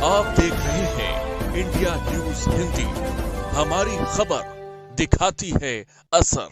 आप देख रहे हैं इंडिया न्यूज हिंदी। हमारी खबर दिखाती है असर।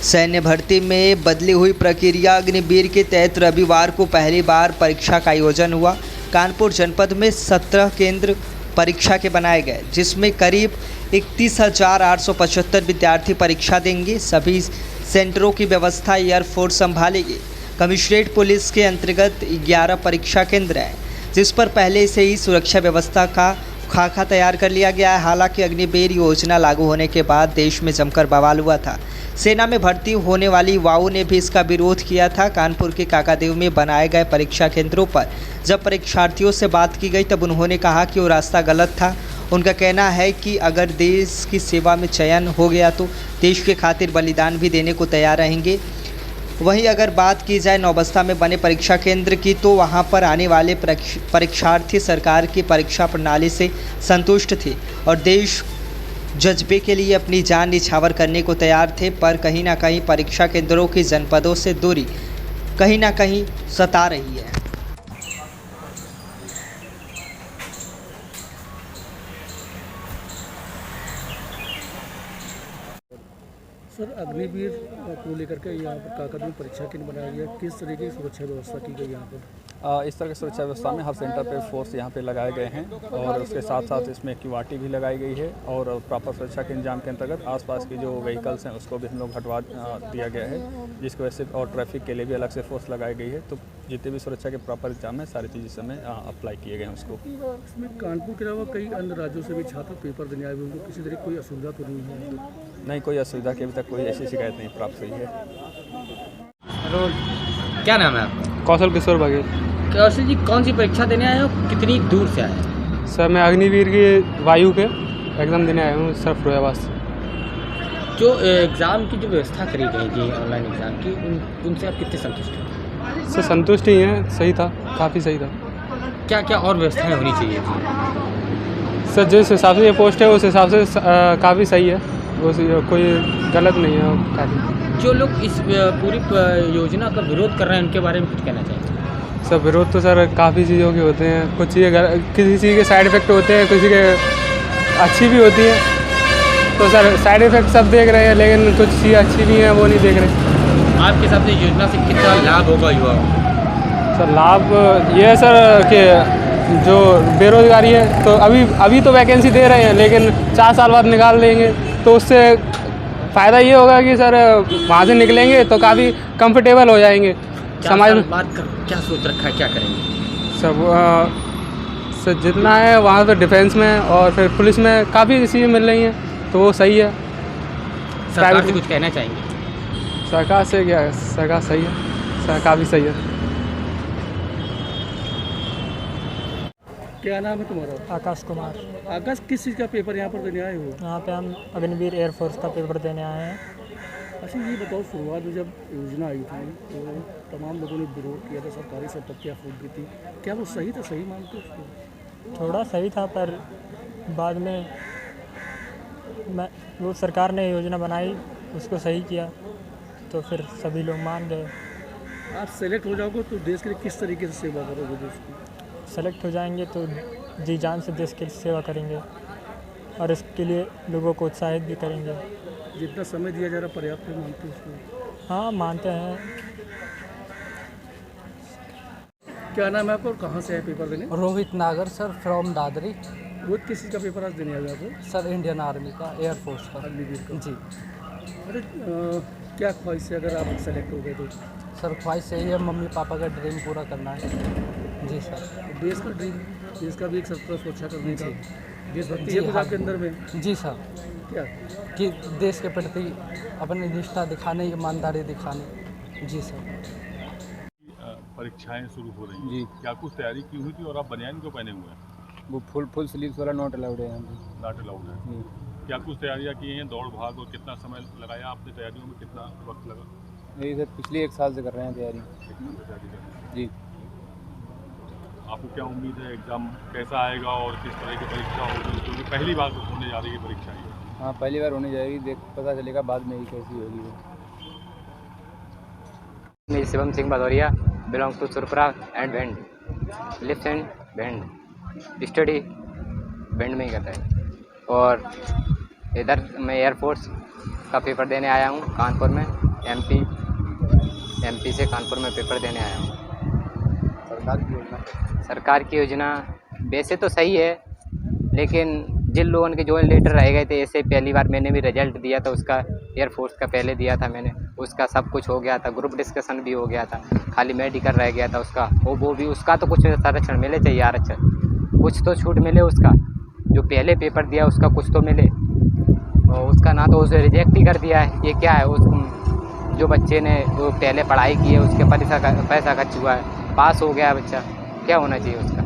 सैन्य भर्ती में बदली हुई प्रक्रिया अग्निवीर के तहत रविवार को पहली बार परीक्षा का आयोजन हुआ। कानपुर जनपद में 17 केंद्र परीक्षा के बनाए गए, जिसमें करीब 31,875 विद्यार्थी परीक्षा देंगे। सभी सेंटरों की व्यवस्था एयरफोर्स संभालेगी। कमिश्नरेट पुलिस के अंतर्गत 11 परीक्षा केंद्र हैं, जिस पर पहले से ही सुरक्षा व्यवस्था का खाका तैयार कर लिया गया है। हालांकि अग्निवीर योजना लागू होने के बाद देश में जमकर बवाल हुआ था। सेना में भर्ती होने वाली युवाओं ने भी इसका विरोध किया था। कानपुर के काकादेव में बनाए गए परीक्षा केंद्रों पर जब परीक्षार्थियों से बात की गई, तब उन्होंने कहा कि वो रास्ता गलत था। उनका कहना है कि अगर देश की सेवा में चयन हो गया तो देश के खातिर बलिदान भी देने को तैयार रहेंगे। वहीं अगर बात की जाए नौबस्ता में बने परीक्षा केंद्र की, तो वहां पर आने वाले परीक्षार्थी सरकार की परीक्षा प्रणाली से संतुष्ट थे और देश जज्बे के लिए अपनी जान निछावर करने को तैयार थे। पर कहीं ना कहीं परीक्षा केंद्रों की जनपदों से दूरी कहीं ना कहीं सता रही है। सर, अग्निवीर को लेकर के यहाँ पर काकादेव में परीक्षा केंद्र बनाया गया, किस तरीके की सुरक्षा व्यवस्था की गई यहाँ पर? इस तरह की सुरक्षा व्यवस्था में हर सेंटर पे फोर्स यहाँ पे लगाए गए हैं और उसके साथ साथ इसमें क्यूआरटी भी लगाई गई है और प्रॉपर सुरक्षा के इंतजाम के अंतर्गत आसपास की जो व्हीकल्स हैं उसको भी हम लोग हटवा दिया गया है, जिसकी वजह से और ट्रैफिक के लिए भी अलग से फोर्स लगाई गई है। तो जितने भी सुरक्षा के प्रॉपर इंतजाम है सारी चीज़ इस समय अप्लाई किए गए हैं उसको। इसमें कानपुर के अलावा कई अन्य राज्यों से भी छात्र पेपर देने आए हुए, उनको किसी तरह कोई असुविधा तो नहीं है? नहीं, कोई असुविधा की अभी तक कोई ऐसी शिकायत नहीं प्राप्त हुई है। हेलो, क्या नाम है आपका? कौशल किशोर बघेल। कौशल जी, कौन सी परीक्षा देने आए हो, कितनी दूर से आए हैं? सर, मैं अग्निवीर की वायु के एग्ज़ाम देने आया हूँ सर फिरोजाबाद से। जो एग्ज़ाम की जो व्यवस्था करी गई थी ऑनलाइन एग्ज़ाम की, उनसे आप कितने संतुष्ट हैं? सर, संतुष्ट ही हैं, सही था, काफ़ी सही था। क्या क्या और व्यवस्थाएं होनी चाहिए थी? सर, जिस हिसाब से ये पोस्ट है उस हिसाब से काफ़ी सही है, कोई गलत नहीं है काफ़ी। जो लोग इस पूरी योजना का विरोध कर रहे हैं उनके बारे में कुछ कहना चाहिए? सर, विरोध तो सर काफ़ी चीज़ों के होते हैं। कुछ चीज़ें किसी चीज़ के साइड इफ़ेक्ट होते हैं, किसी के अच्छी भी होती है। तो सर साइड इफ़ेक्ट सब देख रहे हैं, लेकिन कुछ चीज़ें अच्छी भी हैं वो नहीं देख रहे। आपके हिसाब से योजना से कितना लाभ होगा युवाओं को? सर, लाभ ये है सर कि जो बेरोज़गारी है तो अभी तो वैकेंसी दे रहे हैं, लेकिन 4 साल बाद निकाल देंगे। तो उससे फ़ायदा ये होगा कि सर वहाँ से निकलेंगे तो काफ़ी कंफर्टेबल हो जाएंगे समाज में। बात कर क्या सोच रखा है, क्या करेंगे? सब सर जितना है वहाँ तो डिफेंस में और फिर पुलिस में काफ़ी चीज़ें मिल रही हैं, तो वो सही है। सरकार से कुछ कहना चाहेंगे? सरकार से क्या है, सरकार सही है, सरकार काफ़ी सही है। क्या नाम है तुम्हारा? आकाश कुमार। आकाश, किस चीज़ का पेपर यहाँ पर देने आए हो? यहाँ पे हम अग्निवीर एयरफोर्स का पेपर देने आए हैं। अच्छा, ये बताओ, शुरुआत में जब योजना आई थी तो तमाम लोगों ने विरोध किया था, सरकारी संपत्तियाँ फूट दी थी, क्या वो सही था? सही मानते उसको? थोड़ा सही था, पर बाद में वो सरकार ने योजना बनाई, उसको सही किया तो फिर सभी लोग मान गए। आप सेलेक्ट हो जाओगे तो देश के लिए किस तरीके से सेवा करोगे देश की? सेलेक्ट हो जाएंगे तो जी जान से देश की सेवा करेंगे और इसके लिए लोगों को उत्साहित भी करेंगे। जितना समय दिया जा रहा पर्याप्त है, मानते हैं उसको? हाँ, मानते हैं। क्या नाम है आपका और कहाँ से है पेपर देने? रोहित नागर सर, फ्रॉम दादरी। रोहित, किस चीज़ का पेपर आज देने आए आपको? सर, इंडियन आर्मी का, एयरफोर्स का। अग्निवीर का? जी। अरे क्या ख्वाहिश है अगर आप सेलेक्ट हो गए तो? सर, ख्वाहिश यही है, मम्मी पापा का ड्रीम पूरा करना है। जी सर। देश का ड्रीम, देश का भी एक सबका सुरक्षा करने का देशभक्ति जी, है कुछ हाँ। आपके अंदर में? जी सर, क्या? कि देश के प्रति अपनी निष्ठा दिखाने, ईमानदारी दिखाने। जी सर। परीक्षाएं शुरू हो रही हैं जी, क्या कुछ तैयारी की हुई थी और आप बनियान क्यों पहने हुए हैं? वो फुल स्लीव्स वाला नॉट अलाउड है यहाँ पे। नॉट अलाउड है। क्या कुछ तैयारियां की हैं, दौड़ भाग, और कितना समय लगाया आपने तैयारियों में, कितना वक्त लगा? यही सर, पिछले 1 साल से कर रहे हैं तैयारी। जी। आपको क्या उम्मीद है, एग्ज़ाम कैसा आएगा और किस तरह की परीक्षा होगी? क्योंकि पहली बार होने जा रही है परीक्षा ये। हाँ, पहली बार होने जाएगी, पता चलेगा बाद में ही कैसी होगी वो। मैं Shivam Singh Bhadauria, belong to Surpura and lift and band study band में ही करता है। और इधर मैं एयरफोर्स का पेपर देने आया हूँ कानपुर में, एमपी से कानपुर में पेपर देने आया हूँ। सरकार की योजना वैसे तो सही है, लेकिन जिन लोगों के जो लेटर रह गए थे, ऐसे पहली बार मैंने भी रिजल्ट दिया था उसका, एयरफोर्स का पहले दिया था मैंने, उसका सब कुछ हो गया था, ग्रुप डिस्कशन भी हो गया था, खाली मेडिकल रह गया था उसका, वो भी उसका तो कुछ संरक्षण मिले चाहिए, आरक्षण कुछ तो छूट मिले उसका, जो पहले पेपर दिया उसका कुछ तो मिले, और उसका ना तो उसे रिजेक्ट ही कर दिया है। ये क्या है, उस जो बच्चे ने वो पहले पढ़ाई की है उसके पैसा खर्च हुआ है, पास हो गया बच्चा, क्या होना चाहिए उसका।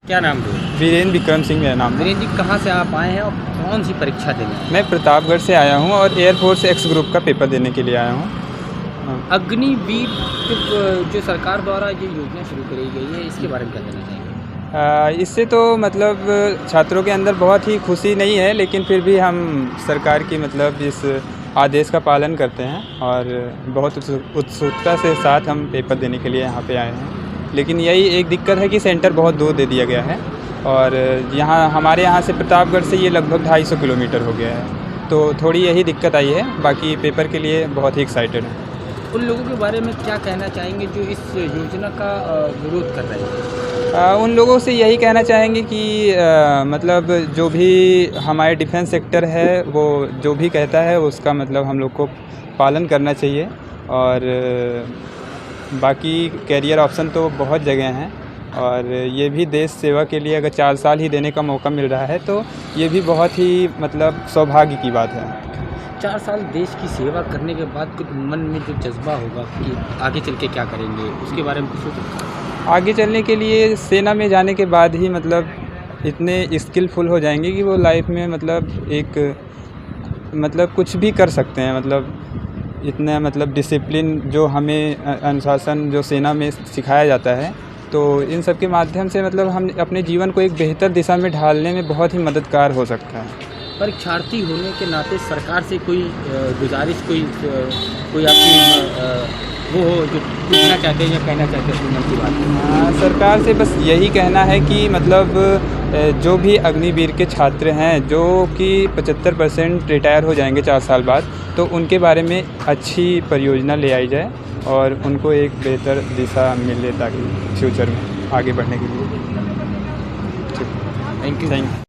क्या नाम है? वीरेंद्र विक्रम सिंह मेरा नाम है। वीरेंद्र जी, कहाँ से आप आए हैं और कौन सी परीक्षा देने? मैं प्रतापगढ़ से आया हूँ और एयरफोर्स एक्स ग्रुप का पेपर देने के लिए आया हूँ। अग्निवीर जो सरकार द्वारा ये योजना शुरू करी गई है, इसके बारे में क्या कहना चाहेंगे? इससे तो मतलब छात्रों के अंदर बहुत ही खुशी नहीं है, लेकिन फिर भी हम सरकार की मतलब इस आदेश का पालन करते हैं और बहुत उत्सुकता से साथ हम पेपर देने के लिए यहाँ पे आए हैं। लेकिन यही एक दिक्कत है कि सेंटर बहुत दूर दे दिया गया है और यहाँ हमारे यहाँ से प्रतापगढ़ से ये लगभग 250 किलोमीटर हो गया है, तो थोड़ी यही दिक्कत आई है। बाकी पेपर के लिए बहुत ही एक्साइटेड है। उन लोगों के बारे में क्या कहना चाहेंगे जो इस योजना का विरोध कर रहे हैं? उन लोगों से यही कहना चाहेंगे कि मतलब जो भी हमारे डिफेंस सेक्टर है वो जो भी कहता है उसका मतलब हम लोग को पालन करना चाहिए। और बाकी कैरियर ऑप्शन तो बहुत जगह हैं और ये भी देश सेवा के लिए अगर 4 साल ही देने का मौका मिल रहा है तो ये भी बहुत ही मतलब सौभाग्य की बात है। 4 साल देश की सेवा करने के बाद कुछ मन में जो जज्बा होगा कि आगे चल के क्या करेंगे, उसके बारे में कुछ सोचें? आगे चलने के लिए सेना में जाने के बाद ही मतलब इतने स्किलफुल हो जाएंगे कि वो लाइफ में मतलब एक मतलब कुछ भी कर सकते हैं। मतलब इतना मतलब डिसिप्लिन जो हमें अनुशासन जो सेना में सिखाया जाता है, तो इन सब के माध्यम से मतलब हम अपने जीवन को एक बेहतर दिशा में ढालने में बहुत ही मददगार हो सकता है। परीक्षार्थी होने के नाते सरकार से कोई गुजारिश, कोई आपकी वो हो जो पूछना चाहते हैं या कहना चाहते हैं मन की बात? सरकार से बस यही कहना है कि मतलब जो भी अग्निवीर के छात्र हैं जो कि 75% रिटायर हो जाएंगे 4 साल बाद, तो उनके बारे में अच्छी परियोजना ले आई जाए और उनको एक बेहतर दिशा मिले ताकि फ्यूचर में आगे बढ़ने के लिए। Thank you.